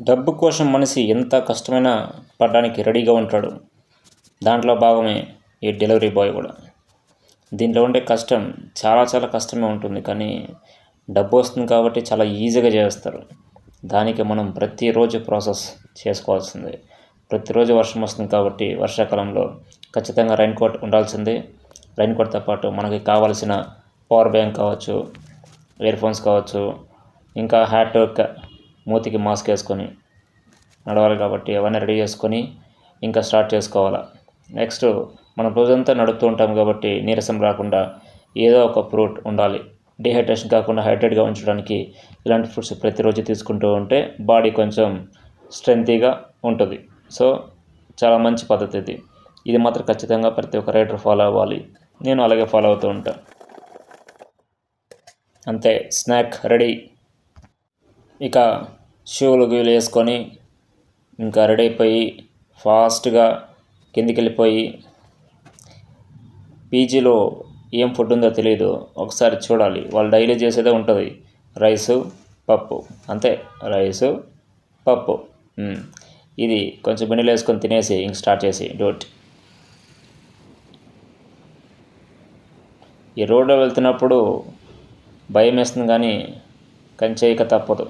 డబ్బు కోసం మనిషి ఎంత కష్టమైనా పడడానికి రెడీగా ఉంటాడు. దాంట్లో భాగమే ఈ డెలివరీ బాయ్ కూడా. దీంట్లో ఉండే కష్టం చాలా కష్టమే ఉంటుంది, కానీ డబ్బు వస్తుంది కాబట్టి చాలా ఈజీగా చేస్తారు. దానికి మనం ప్రతిరోజు ప్రాసెస్ చేసుకోవాల్సిందే. ప్రతిరోజు వర్షం వస్తుంది కాబట్టి వర్షాకాలంలో ఖచ్చితంగా రైన్ కోట్ ఉండాల్సిందే. రైన్ కోట్తో పాటు మనకి కావాల్సిన పవర్ బ్యాంక్ కావచ్చు, ఇయర్ ఫోన్స్ కావచ్చు, ఇంకా హ్యాట్, మూతికి మాస్క్ వేసుకొని నడవాలి కాబట్టి అవన్నీ రెడీ చేసుకొని ఇంకా స్టార్ట్ చేసుకోవాలి. నెక్స్ట్ మనం రోజంతా నడుపుతూ ఉంటాం కాబట్టి నీరసం రాకుండా ఏదో ఒక ఫ్రూట్ ఉండాలి. డిహైడ్రేషన్ కాకుండా హైడ్రేట్గా ఉంచడానికి ఇలాంటి ఫ్రూట్స్ ప్రతిరోజు తీసుకుంటూ ఉంటే బాడీ కొంచెం స్ట్రెంతీగా ఉంటుంది. సో చాలా మంచి పద్ధతి ఇది మాత్రం ఖచ్చితంగా ప్రతి ఒక్క రైడర్ ఫాలో అవ్వాలి. నేను అలాగే ఫాలో అవుతూ ఉంటాను. అంతే, స్నాక్ రెడీ. ఇక షూలు గీలు వేసుకొని ఇంకా రెడీ అయిపోయి ఫాస్ట్గా కిందికి వెళ్ళిపోయి పీజీలో ఏం ఫుడ్ ఉందో తెలియదు, ఒకసారి చూడాలి. వాళ్ళు డైలీ చేసేదే ఉంటుంది, రైసు పప్పు, అంతే. రైసు పప్పు, ఇది కొంచెం బిన్నెలు వేసుకొని తినేసి ఇంక స్టార్ట్ చేసి డ్యూటీ. ఈ రోడ్లో వెళ్తున్నప్పుడు భయం వేస్తుంది, కానీ చేయక తప్పదు.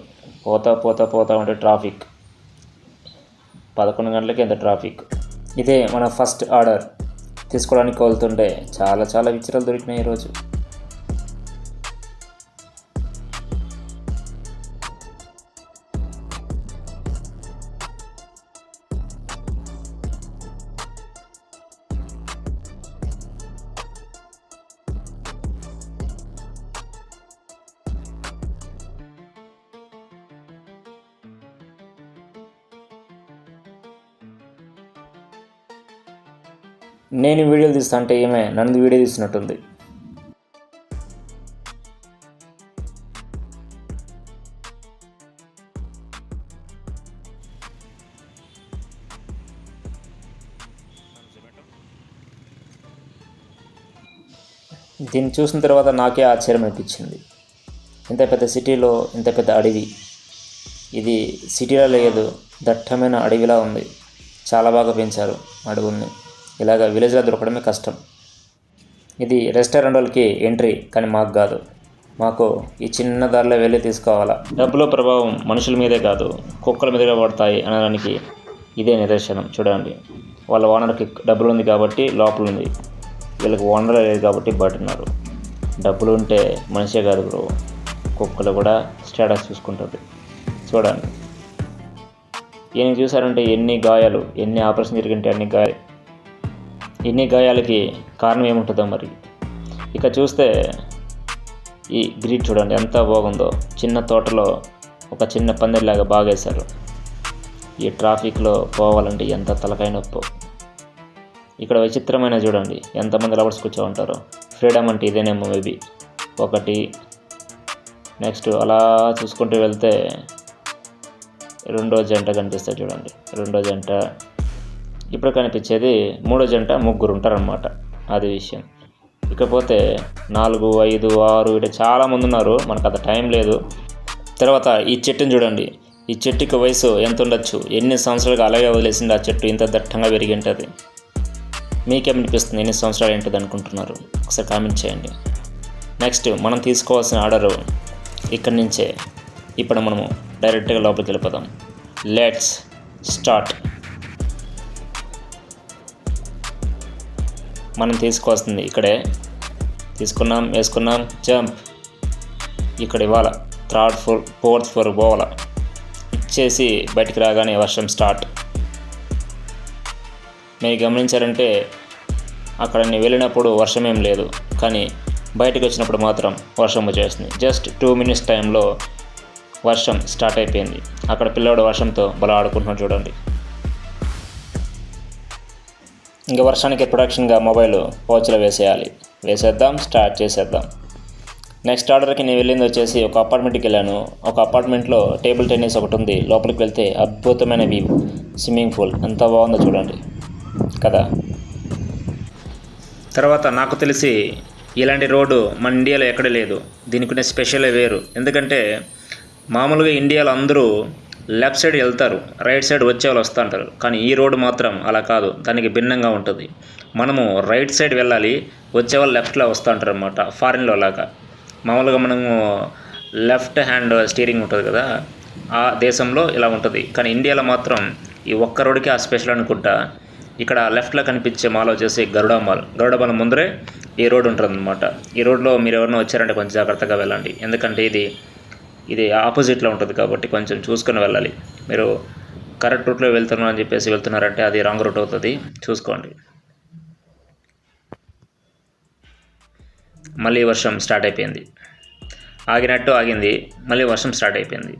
పోతా ఉంటే ట్రాఫిక్ 11 గంటలకి ఎంత ట్రాఫిక్. ఇదే మన ఫస్ట్ ఆర్డర్ తీసుకోవడానికి వెళ్తుంటే చాలా విచిత్రాలు దొరికినాయి ఈరోజు. నేను వీడియోలు తీస్తా అంటే ఏమే నన్ను వీడియో తీస్తున్నట్టుంది. దీన్ని చూసిన తర్వాత నాకే ఆశ్చర్యం అనిపించింది. ఇంత పెద్ద సిటీలో ఇంత పెద్ద అడవి, ఇది సిటీలో లేదు, దట్టమైన అడవిలా ఉంది. చాలా బాగా పెంచారు అడవుల్ని. ఇలాగ విలేజ్లో దొరకడమే కష్టం. ఇది రెస్టారెంట్ వాళ్ళకి ఎంట్రీ, కానీ మాకు కాదు. మాకు ఈ చిన్న దారిలో వెళ్ళి తీసుకోవాలా. డబ్బుల ప్రభావం మనుషుల మీదే కాదు, కుక్కల మీదుగా పడతాయి అనడానికి ఇదే నిదర్శనం. చూడండి, వాళ్ళ ఓనర్కి డబ్బులు ఉంది కాబట్టి లోపల ఉంది, వీళ్ళకి ఓనర్ లేదు కాబట్టి బయట ఉన్నారు. డబ్బులు ఉంటే మనిషే కాదు బ్రో, కుక్కలు కూడా స్టేటస్ చూసుకుంటుంది. చూడండి, ఈయన చూసారంటే ఎన్ని గాయాలు, ఎన్ని ఆపరేషన్ జరిగింటే అన్ని గాయాలు. ఇన్ని గాయాలకి కారణం ఏముంటుందో మరి. ఇక చూస్తే ఈ గ్రిడ్ చూడండి ఎంత బాగుందో. చిన్న తోటలో ఒక చిన్న పందిరిలాగా బాగేశారు. ఈ ట్రాఫిక్లో పోవాలంటే ఎంత తలకాయ నొప్పో. ఇక్కడ విచిత్రమైన చూడండి ఎంతమంది లవర్స్ కూర్చో ఉంటారో. ఫ్రీడమ్ అంటే ఇదేనేమో మేబీ. ఒకటి, నెక్స్ట్ అలా చూసుకుంటూ వెళ్తే రెండో జంట కనిపిస్తుంది చూడండి. రెండో జంట, ఇప్పుడు కనిపించేది మూడో జంట, ముగ్గురు ఉంటారనమాట. అది విషయం. ఇకపోతే 4, 5, 6 ఇటు చాలామంది ఉన్నారు, మనకు అంత టైం లేదు. తర్వాత ఈ చెట్టుని చూడండి. ఈ చెట్టుకి వయసు ఎంత ఉండొచ్చు, ఎన్ని సంవత్సరాలుగా అలాగే వదిలేసింది ఆ చెట్టు, ఇంత దట్టంగా పెరిగి ఉంటుంది. మీకేమనిపిస్తుంది, ఎన్ని సంవత్సరాలు ఏంటిది అనుకుంటున్నారు? ఒకసారి కామెంట్ చేయండి. నెక్స్ట్ మనం తీసుకోవాల్సిన ఆర్డరు ఇక్కడి నుంచే. ఇప్పుడు మనము డైరెక్ట్గా లోపలికి వెళ్ళిపోదాం. Let's start. మనం తీసుకోవాల్సింది ఇక్కడే. తీసుకున్నాం, వేసుకున్నాం, జంప్. ఇక్కడ ఇవ్వాల 3rd floor 4th floor పోవాల. ఇచ్చేసి బయటికి రాగానే వర్షం స్టార్ట్. మీరు గమనించారంటే అక్కడ నేను వెళ్ళినప్పుడు వర్షం ఏం లేదు, కానీ బయటకు వచ్చినప్పుడు మాత్రం వర్షం వచ్చేస్తుంది. జస్ట్ 2 minutes టైంలో వర్షం స్టార్ట్ అయిపోయింది. అక్కడ పిల్లవాడు వర్షంతో బలా ఆడుకుంటున్నాడు చూడండి. ఇంకా వర్షానికి ప్రొడక్షన్గా మొబైల్ పౌచ్లో వేసేద్దాం, స్టార్ట్ చేసేద్దాం. నెక్స్ట్ ఆర్డర్కి నేను వెళ్ళింది వచ్చేసి ఒక అపార్ట్మెంట్కి వెళ్ళాను. ఒక అపార్ట్మెంట్లో టేబుల్ టెన్నిస్ ఒకటి ఉంది. లోపలికి వెళ్తే అద్భుతమైన వ్యూ, స్విమ్మింగ్ పూల్ ఎంత బాగుందో చూడండి కదా. తర్వాత నాకు తెలిసి ఇలాంటి రోడ్డు మన ఇండియాలో ఎక్కడ లేదు. దీనికి స్పెషల్ వేరు. ఎందుకంటే మామూలుగా ఇండియాలో అందరూ లెఫ్ట్ సైడ్ వెళ్తారు, రైట్ సైడ్ వచ్చే వాళ్ళు వస్తూ ఉంటారు. కానీ ఈ రోడ్డు మాత్రం అలా కాదు, దానికి భిన్నంగా ఉంటుంది. మనము రైట్ సైడ్ వెళ్ళాలి, వచ్చేవాళ్ళు లెఫ్ట్లో వస్తూ ఉంటారు అనమాట. ఫారిన్లో లాగా మామూలుగా మనము లెఫ్ట్ హ్యాండ్ స్టీరింగ్ ఉంటుంది కదా, ఆ దేశంలో ఇలా ఉంటుంది. కానీ ఇండియాలో మాత్రం ఈ ఒక్క రోడ్డుకి ఆ స్పెషల్ అనుకుంటా. ఇక్కడ లెఫ్ట్లో కనిపించే మాల్ వచ్చేసి గరుడ మాల్. గరుడ మాల్ ముందరే ఈ రోడ్ ఉంటుంది అనమాట. ఈ రోడ్లో మీరు ఎవరైనా వచ్చారంటే కొంచెం జాగ్రత్తగా వెళ్ళండి, ఎందుకంటే ఇది ఆపోజిట్లో ఉంటుంది కాబట్టి కొంచెం చూసుకొని వెళ్ళాలి. మీరు కరెక్ట్ రూట్లో వెళ్తున్నా అని చెప్పేసి వెళ్తున్నారంటే అది రాంగ్ రూట్ అవుతుంది, చూసుకోండి. మళ్ళీ వర్షం స్టార్ట్ అయిపోయింది. ఆగినట్టు ఆగింది, మళ్ళీ వర్షం స్టార్ట్ అయిపోయింది.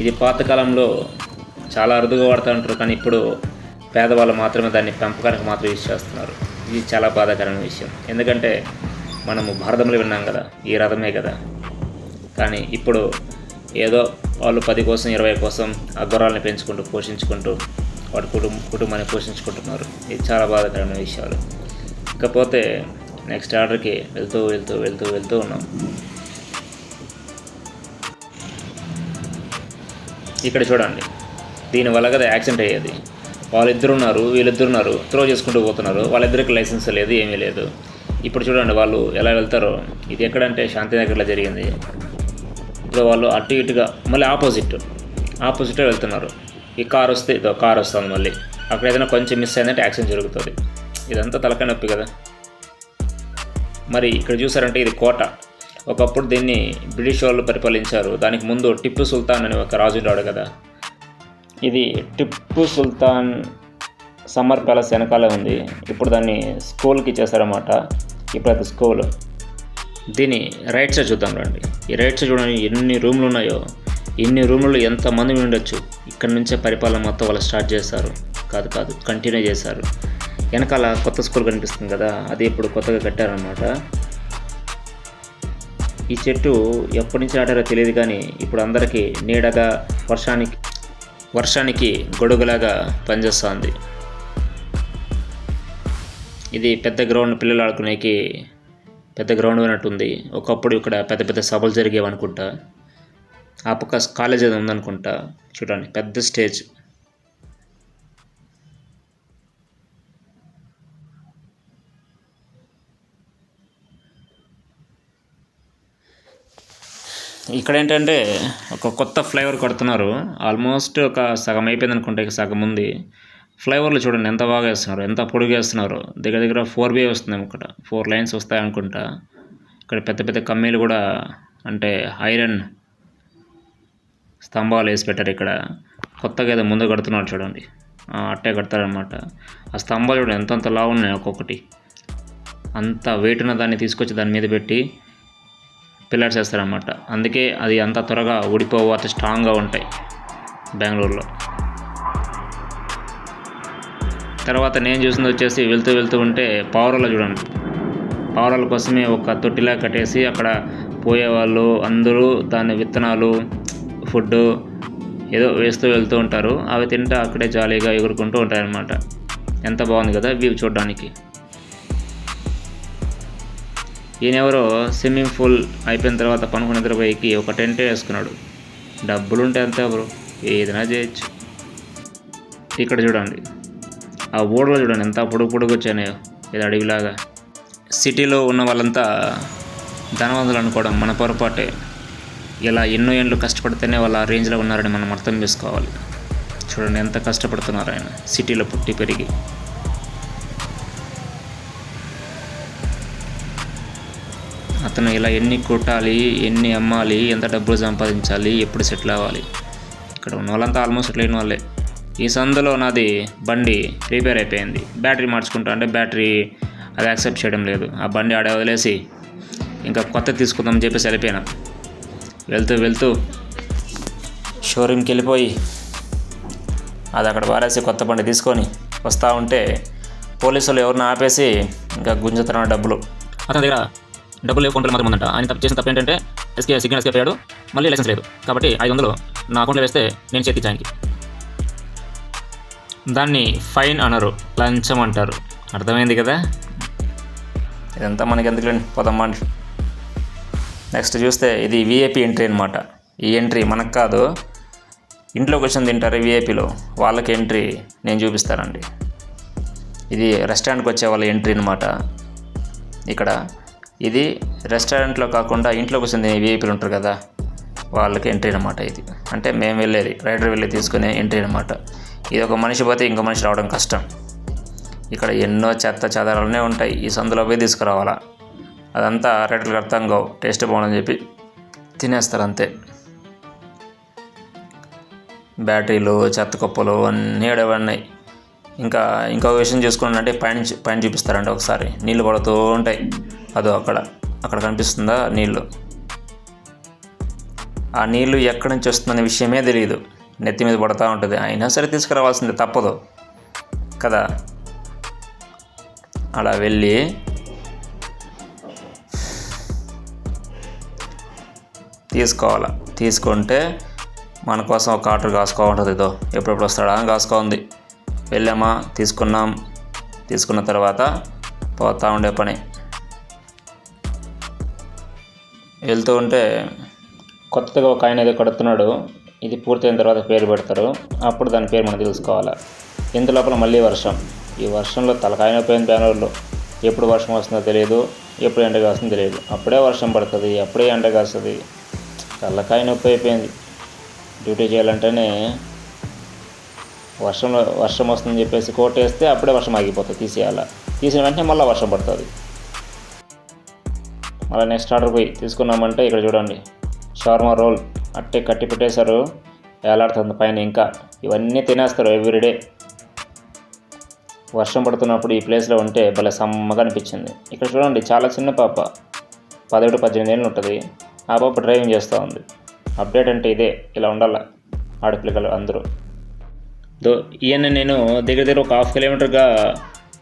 ఇది పాతకాలంలో చాలా అరుదుగా వాడుతూ ఉంటారు, కానీ ఇప్పుడు పేదవాళ్ళు మాత్రమే దాన్ని పెంపకానికి మాత్రం యూజ్ చేస్తున్నారు. ఇది చాలా బాధాకరమైన విషయం, ఎందుకంటే మనము భారతంలో విన్నాం కదా, ఈ రథమే కదా. కానీ ఇప్పుడు ఏదో వాళ్ళు 10 కోసం 20 కోసం ఆ గుర్రాలని పెంచుకుంటూ పోషించుకుంటూ వాడి కుటుంబాన్ని పోషించుకుంటున్నారు. ఇది చాలా బాధాకరమైన విషయాలు. ఇకపోతే నెక్స్ట్ ఆర్డర్కి వెళ్తూ ఉన్నాం. ఇక్కడ చూడండి, దీనివల్ల కదా యాక్సిడెంట్ అయ్యేది. వీళ్ళిద్దరున్నారు, త్రో చేసుకుంటూ పోతున్నారు. వాళ్ళిద్దరికి లైసెన్స్ లేదు, ఏమీ లేదు. ఇప్పుడు చూడండి వాళ్ళు ఎలా వెళ్తారో. ఇది ఎక్కడంటే శాంతినగర్లో జరిగింది. ఇప్పుడు వాళ్ళు అటు ఇటుగా మళ్ళీ ఆపోజిట్లో వెళ్తున్నారు. ఈ కారు వస్తుంది, మళ్ళీ అక్కడ ఏదైనా కొంచెం మిస్ అయిందంటే యాక్సిడెంట్ జరుగుతుంది. ఇదంతా తలకాయ నొప్పి కదా. మరి ఇక్కడ చూసారంటే ఇది కోట. ఒకప్పుడు దీన్ని బ్రిటిష్ వాళ్ళు పరిపాలించారు. దానికి ముందు టిప్పు సుల్తాన్ అని ఒక రాజు ఉన్నాడు కదా. ఇది టిప్పు సుల్తాన్ సమ్మర్ ప్యాలెస్ వెనకాలే ఉంది. ఇప్పుడు దాన్ని స్కూల్కి ఇచ్చేసారన్నమాట. ఇప్పుడు అది స్కూల్. దీని రైట్ సైడ్ చూద్దాం రండి. ఈ రైట్ సైడ్ చూడండి ఎన్ని రూమ్లు ఉన్నాయో. ఇన్ని రూమ్లలో ఎంతమంది ఉండొచ్చు. ఇక్కడ నుంచే పరిపాలన మొత్తం వాళ్ళు స్టార్ట్ చేస్తారు. కాదు కంటిన్యూ చేశారు. వెనకాల కొత్త స్కూల్ కనిపిస్తుంది కదా, అది ఇప్పుడు కొత్తగా కట్టారనమాట. ఈ చెట్టు ఎప్పటి నుంచి నాటారో తెలియదు, కానీ ఇప్పుడు అందరికీ నీడగా వర్షానికి గొడుగులాగా పనిచేస్తుంది. ఇది పెద్ద గ్రౌండ్, పిల్లలు ఆడుకునేకి పెద్ద గ్రౌండ్ అయినట్టుంది. ఒకప్పుడు ఇక్కడ పెద్ద సభలు జరిగేవి అనుకుంటా. ఆ పక్క కాలేజ్ అది ఉందనుకుంటా. చూడండి పెద్ద స్టేజ్. ఇక్కడ ఏంటంటే ఒక కొత్త ఫ్లైఓవర్ కడుతున్నారు. ఆల్మోస్ట్ ఒక సగం అయిపోయింది అనుకుంటే, ఇక సగం ఉంది. ఫ్లైఓవర్లు చూడండి ఎంత బాగా వేస్తున్నారు, ఎంత పొడుగు వేస్తున్నారు. దగ్గర 4 వస్తుంది ఇక్కడ. 4 లైన్స్ వస్తాయి అనుకుంటా. ఇక్కడ పెద్ద కమ్మీలు కూడా, అంటే ఐరన్ స్తంభాలు వేసి పెట్టారు ఇక్కడ. కొత్తగా ఏదో ముందు కడుతున్నారు చూడండి, అట్టే కడతారనమాట. ఆ స్తంభాలు చూడండి ఎంతంత లావు ఉన్నాయి ఒక్కొక్కటి. అంత వెయిట్ ఉన్న దాన్ని తీసుకొచ్చి దాని మీద పెట్టి పిల్లర్స్ వేస్తారనమాట. అందుకే అది అంత త్వరగా ఊడిపోవు, అంత స్ట్రాంగ్గా ఉంటాయి బెంగళూరులో. తర్వాత నేను చూసింది వచ్చేసి వెళ్తూ ఉంటే పావురాలు చూడండి. పావురాల కోసమే ఒక తొట్టిలా కట్టేసి అక్కడ పోయేవాళ్ళు అందరూ దాని విత్తనాలు, ఫుడ్ ఏదో వేస్తూ వెళ్తూ ఉంటారు. అవి తింటూ అక్కడే జాలీగా ఎగురుకుంటూ ఉంటాయన్నమాట. ఎంత బాగుంది కదా వ్యూ చూడడానికి. ఈయనెవరో స్విమ్మింగ్ పూల్ అయిపోయిన తర్వాత పనుకుని నిద్రపోయికి ఒక టెంట్ వేసుకున్నాడు. డబ్బులుంటే అంతే బ్రో, ఏదైనా చేయొచ్చు. ఇక్కడ చూడండి ఆ ఓడలో చూడండి ఎంత పొడుగు వచ్చాయో, ఇది అడవిలాగా. సిటీలో ఉన్న వాళ్ళంతా ధనవంతులు అనుకోవడం మన పొరపాటే. ఇలా ఎన్నో ఏళ్ళు కష్టపడితేనే వాళ్ళ ఆ రేంజ్లో ఉన్నారని మనం అర్థం చేసుకోవాలి. చూడండి ఎంత కష్టపడుతున్నారు ఆయన, సిటీలో పుట్టి పెరిగి. అతను ఇలా ఎన్ని కొట్టాలి, ఎన్ని అమ్మాలి, ఎంత డబ్బులు సంపాదించాలి, ఎప్పుడు సెటిల్ అవ్వాలి. ఇక్కడ ఉన్న వాళ్ళంతా ఆల్మోస్ట్ సెటిల్ అయిన వాళ్ళే. ఈ సందులో నాది బండి రిపేర్ అయిపోయింది. బ్యాటరీ మార్చుకుంటా అంటే బ్యాటరీ అది యాక్సెప్ట్ చేయడం లేదు. ఆ బండి ఆడే వదిలేసి ఇంకా కొత్త తీసుకుందామని చెప్పేసి వెళ్ళిపోయినా. వెళ్తూ షోరూమ్కి వెళ్ళిపోయి అది అక్కడ పారేసి కొత్త బండి తీసుకొని వస్తూ ఉంటే పోలీసులు ఎవరిని ఆపేసి ఇంకా గుంజుతున్న డబ్బులు. అతని దగ్గర డబ్బులు లేవు, కొంటలు మాత్రం ఉందంట. ఆయన చేసిన తప్పు ఏంటంటే సిగ్నల్ ఎస్కేప్ అయ్యాడు, మళ్ళీ లైసెన్స్ లేదు. కాబట్టి 500 నా అకౌంట్లో వేస్తే నేను చేతికి ఆయనకి. దాన్ని ఫైన్ అనరు, లంచం అంటారు. అర్థమైంది కదా? ఇదంతా మనకి ఎందుకులేండి, పోదామండి. నెక్స్ట్ చూస్తే ఇది విఐపి ఎంట్రీ అనమాట. ఈ ఎంట్రీ మనకు కాదు, ఇంట్లో కూర్చొని తింటారు విఐపిలో, వాళ్ళకి ఎంట్రీ నేను చూపిస్తానండి. ఇది రెస్టారెంట్కి వచ్చే వాళ్ళ ఎంట్రీ అనమాట. ఇక్కడ ఇది రెస్టారెంట్లో కాకుండా ఇంట్లో కూర్చొని విఐపీలు ఉంటారు కదా, వాళ్ళకి ఎంట్రీ అనమాట. ఇది అంటే మేము వెళ్ళేది, రైడర్ వెళ్ళి తీసుకునే ఎంట్రీ అనమాట. ఇది ఒక మనిషి పోతే ఇంకో మనిషి రావడం కష్టం. ఇక్కడ ఎన్నో చెత్త చెదారాలనే ఉంటాయి, ఈ సందులో పోయి తీసుకురావాలా. అదంతా రైడర్లకు అర్థం కావు, టేస్ట్ బాగుందని చెప్పి తినేస్తారు అంతే. బ్యాటరీలు, చెత్త కుప్పలు అన్నీ ఉన్నాయి. ఇంకో విషయం చూసుకున్నానంటే పైన చూపిస్తారంటే ఒకసారి నీళ్ళు పడుతూ ఉంటాయి. అదో అక్కడ కనిపిస్తుందా నీళ్ళు? ఆ నీళ్ళు ఎక్కడి నుంచి వస్తుందనే విషయమే తెలియదు, నెత్తి మీద పడుతూ ఉంటుంది. అయినా సరే తీసుకురావాల్సిందే, తప్పదు కదా. అలా వెళ్ళి తీసుకోవాలి. తీసుకుంటే మన కోసం ఒక ఆర్డర్ కాసుకోవాలి. ఇదో ఎప్పుడెప్పుడు వస్తాడా అని కాసుకోంది. వెళ్ళామా, తీసుకున్నాం. తీసుకున్న తర్వాత పోతూ ఉండే పని. వెళ్తూ ఉంటే కొత్తగా ఒక ఆయన ఏదో కడుతున్నాడు. ఇది పూర్తయిన తర్వాత పేరు పెడతారు, అప్పుడు దాని పేరు మనం తెలుసుకోవాలి. ఇంత లోపల మళ్ళీ వర్షం. ఈ వర్షంలో తలకాయ నొప్పిపోయింది బెంగళూరులో. ఎప్పుడు వర్షం వస్తుందో తెలియదు, ఎప్పుడు ఎండ కాస్తుందో తెలియదు. అప్పుడే వర్షం పడుతుంది, అప్పుడే ఎండ కాస్తుంది. తలకాయ నొప్పి అయిపోయింది. డ్యూటీ చేయాలంటేనే వర్షం వస్తుందని చెప్పేసి కోట్ వేస్తే అప్పుడే వర్షం ఆగిపోతుంది, తీసేయాలి. తీసిన వెంటనే మళ్ళీ వర్షం పడుతుంది. మళ్ళీ నెక్స్ట్ ఆర్డర్ పోయి తీసుకున్నామంటే ఇక్కడ చూడండి, షవర్మా రోల్ అట్టే కట్టి పెట్టేశారు, వేలాడుతుంది పైన. ఇంకా ఇవన్నీ తినేస్తారు ఎవ్రీడే. వర్షం పడుతున్నప్పుడు ఈ ప్లేస్లో ఉంటే భలే సమ్మగా అనిపించింది. ఇక్కడ చూడండి, చాలా చిన్న పాప, 17-18 ఏళ్ళు ఉంటుంది. ఆ పాప డ్రైవింగ్ చేస్తూ ఉంది. అప్డేట్ అంటే ఇదే, ఇలా ఉండాల ఆడపిల్లలు అందరూ. ఈయన నేను దగ్గర ఒక 1/2 కిలోమీటర్గా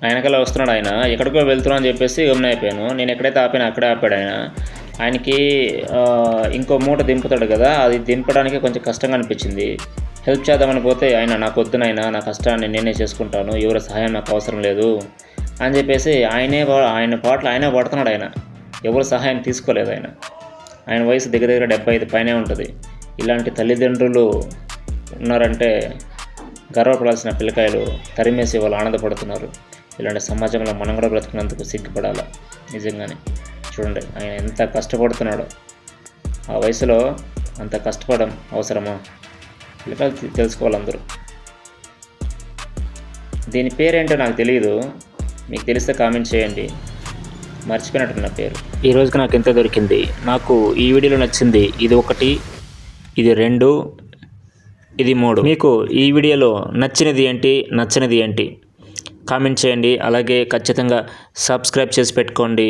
ఆయనకల్లా వస్తున్నాడు. ఆయన ఎక్కడికో వెళ్తున్నా అని చెప్పేసి గమనం అయిపోయాను. నేను ఎక్కడైతే ఆపాను అక్కడే ఆపాడు ఆయన. ఆయనకి ఇంకో మూట దింపుతాడు కదా, అది దింపడానికి కొంచెం కష్టంగా అనిపించింది. హెల్ప్ చేద్దామని పోతే ఆయన, నాకు వద్దునైనా, నా కష్టాన్ని నేనే చేసుకుంటాను, ఎవరి సహాయం నాకు అవసరం లేదు అని చెప్పేసి ఆయన పాటలు ఆయనే పడుతున్నాడు. ఆయన ఎవరు సహాయం తీసుకోలేదు. ఆయన వయసు దగ్గర 75 పైనే ఉంటుంది. ఇలాంటి తల్లిదండ్రులు ఉన్నారంటే గర్వపడాల్సిన పిల్లకాయలు తరిమేసి వాళ్ళు ఆనందపడుతున్నారు. ఇలాంటి సమాజంలో మనం కూడా బ్రతుకున్నందుకు సిగ్గుపడాలి నిజంగానే. చూడండి ఆయన ఎంత కష్టపడుతున్నాడో. ఆ వయసులో అంత కష్టపడడం అవసరమా? పిల్లకాయలు తెలుసుకోవాలి అందరూ. దీని పేరేంటో నాకు తెలియదు, మీకు తెలిస్తే కామెంట్ చేయండి. మర్చిపోయినట్టు నా పేరు. ఈ రోజుకి నాకు ఎంత దొరికింది. నాకు ఈ వీడియోలో నచ్చింది ఇది 1, ఇది 2, ఇది 3. మీకు ఈ వీడియోలో నచ్చినది ఏంటి, నచ్చనిది ఏంటి కామెంట్ చేయండి. అలాగే ఖచ్చితంగా సబ్స్క్రైబ్ చేసి పెట్టుకోండి.